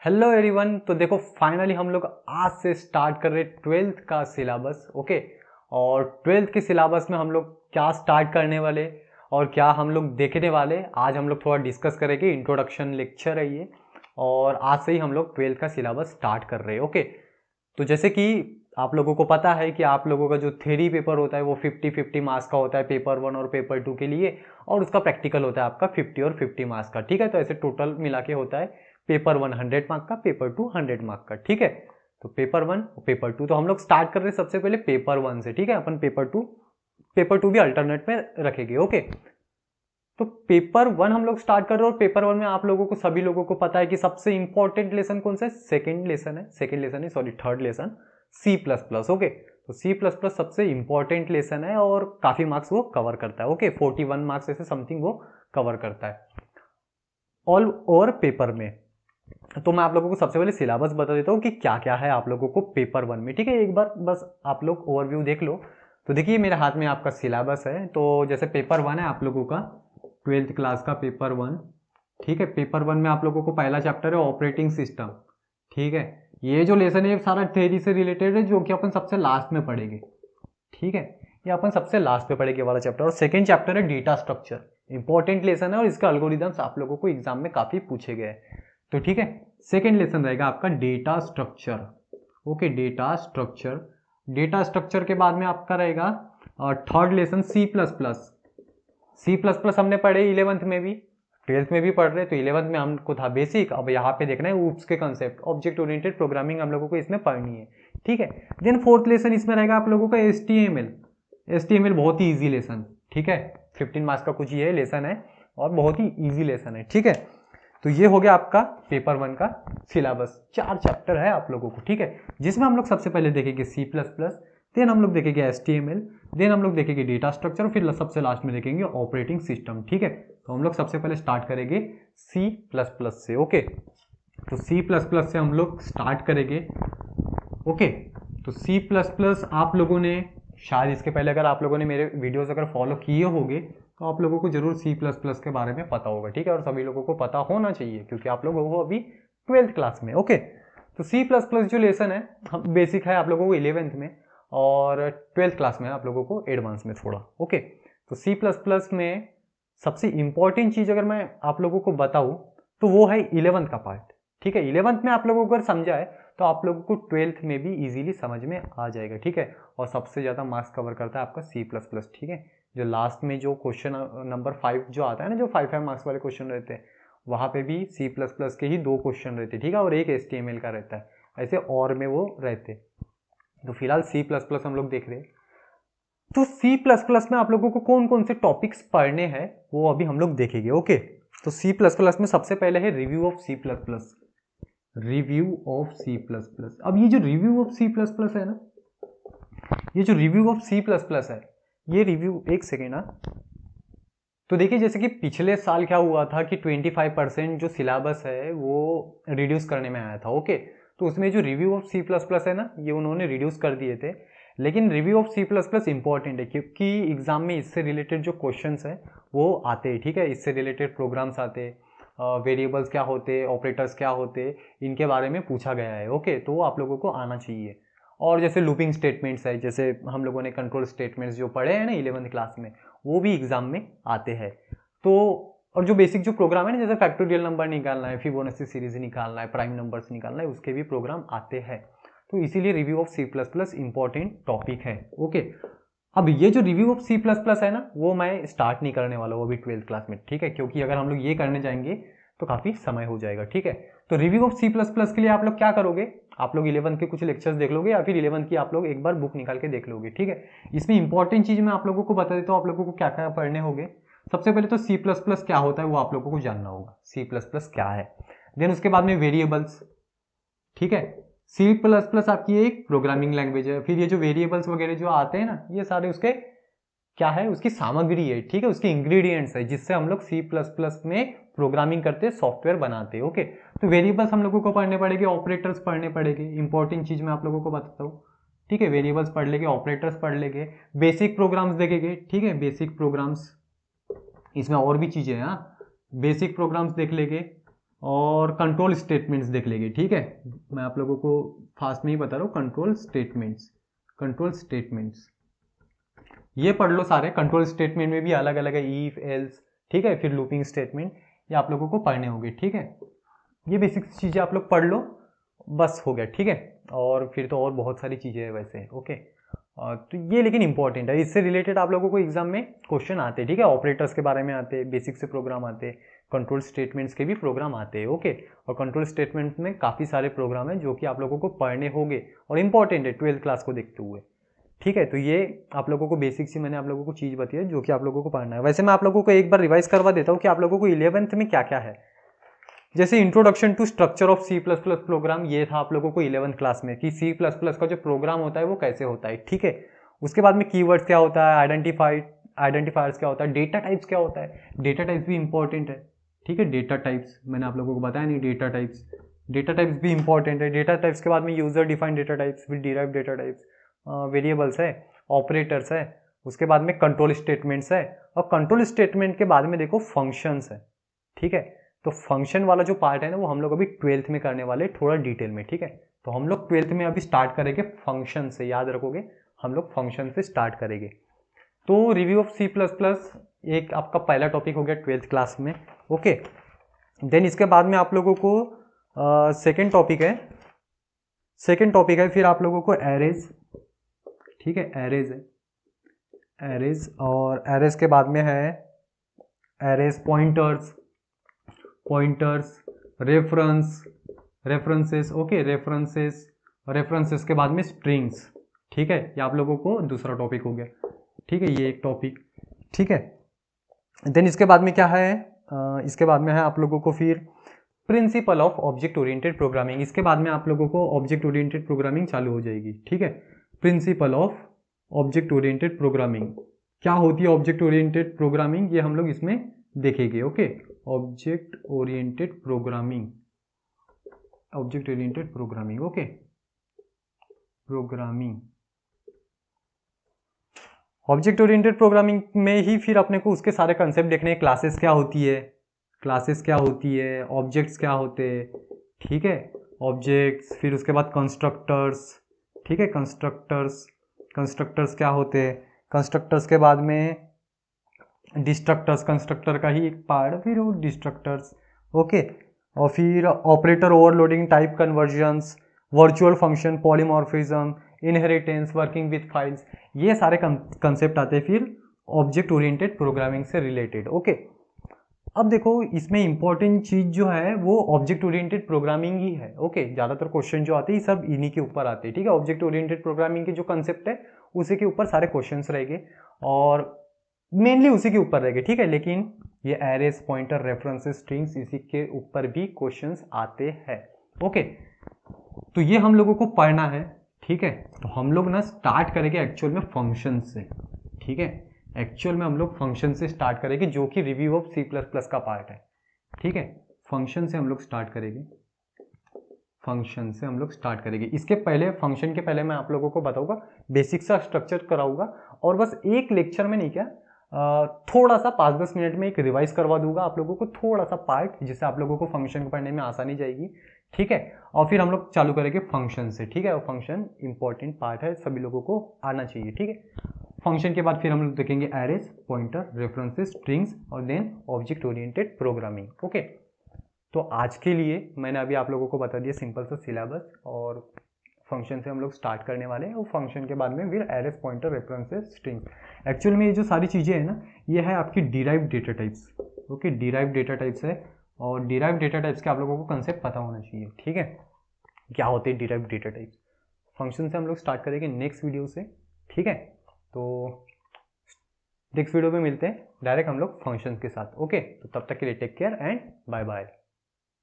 Hello everyone. तो देखो finally हम लोग आज से स्टार्ट कर रहे ट्वेल्थ का सिलेबस। ओके, और ट्वेल्थ के सिलेबस में हम लोग क्या स्टार्ट करने वाले और क्या हम लोग देखने वाले, आज हम लोग थोड़ा डिस्कस करेंगे। इंट्रोडक्शन लेक्चर है ये, और आज से ही हम लोग ट्वेल्थ का सिलेबस स्टार्ट कर रहे हैं। ओके, तो जैसे कि आप लोगों को पता है कि आप लोगों का जो थ्योरी पेपर होता है वो 50-50 मार्क्स का होता है, पेपर 1 और पेपर 2 के लिए, और उसका प्रैक्टिकल होता है आपका 50 और 50 मार्क्स का। ठीक है, तो ऐसे टोटल मिला के होता है पेपर 1 100 मार्क्स का, पेपर 2 100 मार्क्स का। ठीक है, तो पेपर 1 और पेपर 2 तो हम लोग स्टार्ट कर रहे हैं सबसे पहले पेपर 1 से। ठीक है, अपन पेपर 2 भी अल्टरनेट में रखेंगे। ओके, तो पेपर 1 हम लोग स्टार्ट कर रहे हैं, और पेपर 1 में आप लोगों को सभी लोगों को पता है कि सबसे इंपॉर्टेंट लेसन कौन सा है? Third lesson C plus plus. Okay, तो सी प्लस प्लस सबसे इंपॉर्टेंट लेसन है और काफी मार्क्स वो कवर करता है। ओके, 41 मार्क्स ऐसे समथिंग वो कवर करता है ऑल ओवर पेपर में। तो मैं आप लोगों को सबसे पहले सिलेबस बता देता हूँ कि क्या क्या है आप लोगों को पेपर 1 में। ठीक है, एक बार बस आप लोग ओवरव्यू देख लो। तो देखिए मेरे हाथ में आपका सिलेबस है। तो जैसे पेपर 1 है आप लोगों का, ट्वेल्थ क्लास का पेपर 1। ठीक है, पेपर 1 में आप लोगों को पहला चैप्टर है ऑपरेटिंग सिस्टम। ठीक है, ये जो लेसन है ये सारा थ्योरी से रिलेटेड है, जो कि अपन सबसे लास्ट में पढ़ेंगे। ठीक है, ये अपन सबसे लास्ट पे पढ़ेंगे वाला चैप्टर। और सेकंड चैप्टर है डेटा स्ट्रक्चर। इंपॉर्टेंट लेसन है और इसका एल्गोरिथम्स आप लोगों को एग्जाम में काफी पूछे गए। तो ठीक है, सेकंड लेसन रहेगा आपका data structure. Okay, data structure. Data structure के बाद में आपका रहेगा third lesson C plus plus. C plus plus हमने पढ़े 11th में भी, 12th में भी पढ़ रहे, तो 11th में हमको था बेसिक। अब यहाँ पे देखना है ऊप्स के कंसेप्ट, ऑब्जेक्ट ओरिएंटेड प्रोग्रामिंग हम लोगों को इसमें पढ़नी है। ठीक है, देन फोर्थ लेसन इसमें रहेगा आप लोगों का HTML। HTML बहुत ही ईजी लेसन। ठीक है, 15 मार्क्स का कुछ ये लेसन है और बहुत ही ईजी लेसन है। ठीक है, तो ये हो गया आपका पेपर 1 का सिलेबस। 4 चैप्टर है आप लोगों को। ठीक है, जिसमें हम लोग सबसे पहले देखेंगे सी प्लस प्लस, देन हम लोग देखेंगे HTML, देन हम लोग देखेंगे डेटा स्ट्रक्चर, फिर सबसे लास्ट में देखेंगे ऑपरेटिंग सिस्टम। ठीक है, तो हम लोग सबसे पहले स्टार्ट करेंगे सी प्लस प्लस से। ओके, तो सी प्लस प्लस से हम लोग स्टार्ट करेंगे। ओके, तो सी प्लस प्लस आप लोगों ने शायद इसके पहले अगर आप लोगों ने मेरे वीडियोस अगर फॉलो किए होंगे तो आप लोगों को जरूर सी प्लस प्लस के बारे में पता होगा। ठीक है, और सभी लोगों को पता होना चाहिए क्योंकि आप लोग हो अभी 12th क्लास में। ओके, तो सी प्लस प्लस जो लेसन है बेसिक है आप लोगों को 11th में, और 12th क्लास में आप लोगों को एडवांस में थोड़ा। ओके, तो सी प्लस प्लस में सबसे इंपॉर्टेंट चीज अगर मैं आप लोगों को बताऊं तो वो है 11th का पार्ट। ठीक है, 11th में आप लोगों को अगर समझा है तो आप लोगों को 12th में भी इजीली समझ में आ जाएगा। ठीक है, और सबसे ज्यादा मार्क्स कवर करता है आपका सी प्लस प्लस। ठीक है, जो लास्ट में जो क्वेश्चन नंबर 5 जो आता है ना, जो 5 मार्क्स वाले क्वेश्चन रहते हैं, वहां पे भी सी प्लस प्लस के ही 2 क्वेश्चन रहते हैं। ठीक है, और एक HTML का रहता है, ऐसे और में वो रहते। तो फिलहाल सी प्लस प्लस हम लोग देख रहे हैं। तो सी प्लस प्लस में आप लोगों को कौन कौन से टॉपिक्स पढ़ने हैं वो अभी हम लोग देखेंगे। ओके, तो सी प्लस प्लस में सबसे पहले है review of C plus plus. Review of C plus plus. अब ये जो review of C plus plus है ना, ये जो review of C plus plus है, ये रिव्यू एक सेकेंड ना। तो देखिए जैसे कि पिछले साल क्या हुआ था कि 25% जो सिलेबस है वो रिड्यूस करने में आया था। ओके, तो उसमें जो review of C plus plus है ना, ये उन्होंने रिड्यूस कर दिए थे। लेकिन review of C plus plus important है क्योंकि एग्जाम में इससे रिलेटेड जो क्वेश्चंस है वो आते हैं। ठीक है, इससे रिलेटेड प्रोग्राम्स आते हैं, वेरिएबल्स क्या होते, ऑपरेटर्स क्या होते, इनके बारे में पूछा गया है। ओके, तो वो आप लोगों को आना चाहिए। और जैसे लूपिंग स्टेटमेंट्स है, जैसे हम लोगों ने कंट्रोल स्टेटमेंट्स जो पढ़े हैं ना 11th क्लास में, वो भी एग्जाम में आते हैं। तो और जो बेसिक जो प्रोग्राम है ना, जैसे फैक्टोरियल नंबर निकालना है, फिबोनाची सीरीज निकालना है, प्राइम नंबर्स निकालना है, उसके भी प्रोग्राम आते हैं। तो इसीलिए review of C plus plus important topic है। ओके, अब ये जो review of C plus plus है ना, वो मैं स्टार्ट नहीं करने वाला हूँ अभी 12th क्लास में। ठीक है, क्योंकि अगर हम लोग ये करने जाएंगे तो काफी समय हो जाएगा। ठीक है, तो review of C plus plus के लिए आप लोग क्या करोगे, आप लोग 11th के कुछ लेक्चर्स देख लोगे या फिर 11th की आप लोग एक बार बुक निकाल के देख लोगे। ठीक है, इसमें इंपॉर्टेंट चीज मैं आप लोगों को बता देता हूँ आप लोगों को क्या क्या पढ़ने होंगे। सबसे पहले तो सी प्लस प्लस क्या होता है वो आप लोगों को जानना होगा, सी प्लस प्लस क्या है। देन उसके बाद में वेरिएबल्स। ठीक है, सी प्लस प्लस आपकी एक प्रोग्रामिंग लैंग्वेज है। फिर ये जो वेरिएबल्स वगैरह जो आते हैं ना, ये सारे उसके क्या है, उसकी सामग्री है। ठीक है, उसके इंग्रेडिएंट्स है जिससे हम लोग सी प्लस प्लस में प्रोग्रामिंग करते हैं, सॉफ्टवेयर बनाते हैं। ओके, तो वेरिएबल्स हम लोगों को पढ़ने पड़ेंगे, ऑपरेटर्स पढ़ने पड़ेंगे। इंपॉर्टेंट चीज मैं आप लोगों को बताता हूँ। ठीक है, वेरिएबल्स पढ़ लेंगे, ऑपरेटर्स पढ़ लेंगे, बेसिक प्रोग्राम्स देखेंगे। ठीक है, बेसिक प्रोग्राम्स, इसमें और भी चीजें हैं। बेसिक प्रोग्राम्स देख लेंगे और कंट्रोल स्टेटमेंट्स देख लेंगे, ठीक है। मैं आप लोगों को फास्ट में ही बता रहा हूँ, कंट्रोल स्टेटमेंट्स ये पढ़ लो सारे। कंट्रोल स्टेटमेंट में भी अलग अलग है, इफ एल्स, ठीक है, फिर लूपिंग स्टेटमेंट, ये आप लोगों को पढ़ने होंगे, ठीक है। ये बेसिक चीज़ें आप लोग पढ़ लो, बस हो गया, ठीक है। और फिर तो और बहुत सारी चीज़ें हैं वैसे, ओके। तो ये लेकिन इंपॉर्टेंट है, इससे रिलेटेड आप लोगों को एग्जाम में क्वेश्चन आते हैं, ठीक है। ऑपरेटर्स के बारे में आते हैं, बेसिक से प्रोग्राम आते हैं, कंट्रोल स्टेटमेंट्स के भी प्रोग्राम आते हैं, ओके। और कंट्रोल स्टेटमेंट में काफ़ी सारे प्रोग्राम हैं जो कि आप लोगों को पढ़ने होंगे और इंपॉर्टेंट है 12th क्लास को देखते हुए, ठीक है। तो ये आप लोगों को बेसिक सी मैंने आप लोगों को चीज़ बताई है जो कि आप लोगों को पढ़ना है। वैसे मैं आप लोगों को एक बार रिवाइज करवा देता हूँ कि आप लोगों को 11th में क्या क्या है। जैसे introduction to structure of C++ program, ये था आप लोगों को 11th क्लास में कि C++ का जो प्रोग्राम होता है वो कैसे होता है, ठीक है। उसके बाद में कीवर्ड्स क्या होता है, आइडेंटिफायर्स क्या होता है, डेटा टाइप्स क्या होता है, डेटा टाइप्स भी इंपॉर्टेंट है, ठीक है। डेटा टाइप्स मैंने आप लोगों को बताया नहीं, डेटा टाइप्स भी इंपॉर्टेंट है। डेटा टाइप्स के बाद में यूजर डिफाइंड डेटा टाइप्स, फिर डिराइव डेटा टाइप्स, वेरिएबल्स है, ऑपरेटर्स है, उसके बाद में कंट्रोल स्टेटमेंट्स है, और कंट्रोल स्टेटमेंट के बाद में देखो फंक्शंस है, ठीक है। तो फंक्शन वाला जो पार्ट है ना वो हम लोग अभी 12th में करने वाले थोड़ा डिटेल में, ठीक है। तो हम लोग 12th में अभी स्टार्ट करेंगे फंक्शन से, याद रखोगे हम लोग फंक्शन से स्टार्ट करेंगे। तो रिव्यू ऑफ C++ एक आपका पहला टॉपिक हो गया 12th क्लास में, ओके। देन इसके बाद में आप लोगों को सेकेंड टॉपिक है फिर आप लोगों को एरेज, ठीक है, एरेज और एरेज के बाद में है arrays pointers, references, okay, references के बाद में स्ट्रिंग्स, ठीक है। ये आप लोगों को दूसरा टॉपिक हो गया, ठीक है, ये एक टॉपिक, ठीक है। देन इसके बाद में क्या है, इसके बाद में है आप लोगों को फिर principle of object oriented programming. इसके बाद में आप लोगों को ऑब्जेक्ट ओरिएंटेड प्रोग्रामिंग चालू हो जाएगी, ठीक है। Principle of object oriented programming, क्या होती है ऑब्जेक्ट ओरिएंटेड प्रोग्रामिंग, ये हम लोग इसमें देखेंगे, okay. Object oriented programming, okay, object oriented programming में ही फिर अपने को उसके सारे कंसेप्ट देखने हैं। क्लासेस क्या होती है, ऑब्जेक्ट्स क्या होते हैं, ठीक है, ऑब्जेक्ट्स, फिर उसके बाद कंस्ट्रक्टर्स, ठीक है, कंस्ट्रक्टर्स क्या होते हैं, कंस्ट्रक्टर्स के बाद में डिस्ट्रक्टर्स, कंस्ट्रक्टर का ही एक पार्ट, फिर वो डिस्ट्रक्टर्स, ओके। और फिर operator overloading, type convergence, virtual function, polymorphism, inheritance, working with files, ये सारे कंसेप्ट आते हैं फिर ऑब्जेक्ट ओरिएंटेड प्रोग्रामिंग से रिलेटेड, ओके। अब देखो इसमें इंपॉर्टेंट चीज जो है वो ऑब्जेक्ट ओरिएंटेड प्रोग्रामिंग ही है, ओके। ज्यादातर क्वेश्चन जो आते हैं सब इन्हीं के ऊपर आते हैं, ठीक है। ऑब्जेक्ट ओरिएंटेड प्रोग्रामिंग के जो कंसेप्ट है उसी के ऊपर सारे क्वेश्चंस रहेंगे और मेनली उसी के ऊपर रहेंगे, ठीक है। लेकिन ये एरेज, पॉइंटर, रेफरेंसेस, स्ट्रिंग्स, इसी के ऊपर भी क्वेश्चंस आते हैं, ओके। तो ये हम लोगों को पढ़ना है, ठीक है। तो हम लोग ना स्टार्ट करेंगे एक्चुअल में फंक्शन से, ठीक है। एक्चुअल में हम लोग फंक्शन से स्टार्ट करेंगे जो कि रिव्यू ऑफ C++ का पार्ट है, ठीक है। फंक्शन से हम लोग स्टार्ट करेंगे, इसके पहले फंक्शन के पहले मैं आप लोगों को बताऊंगा बेसिक सा स्ट्रक्चर कराऊंगा और बस एक लेक्चर में नहीं, क्या थोड़ा सा 5-10 मिनट में एक रिवाइज करवा दूंगा आप लोगों को थोड़ा सा पार्ट, जिससे आप लोगों को फंक्शन को पढ़ने में आसानी जाएगी, ठीक है। और फिर हम लोग चालू करेंगे फंक्शन से, ठीक है। और फंक्शन इंपॉर्टेंट पार्ट है, सभी लोगों को आना चाहिए, ठीक है। फंक्शन के बाद फिर हम लोग देखेंगे एरेज, पॉइंटर, रेफरेंसेस, स्ट्रिंग्स और then object oriented programming, okay. तो आज के लिए मैंने अभी आप लोगों को बता दिया सिंपल सा सिलेबस, और फंक्शन से हम लोग स्टार्ट करने वाले हैं और फंक्शन के बाद में फिर arrays, pointer, references, strings. Actual में ये जो सारी चीज़ें हैं ना, ये है आपकी derived data types, okay. Derived data types है और डिराइव्ड डेटा टाइप्स के आप लोगों को कंसेप्ट पता होना चाहिए, ठीक है, क्या होते हैं डिराइव्ड डेटा टाइप्स। फंक्शन से हम लोग स्टार्ट करेंगे नेक्स्ट वीडियो से, ठीक है। तो नेक्स्ट वीडियो में मिलते हैं डायरेक्ट हम लोग फंक्शन के साथ, ओके। तो तब तक के लिए take care and bye bye.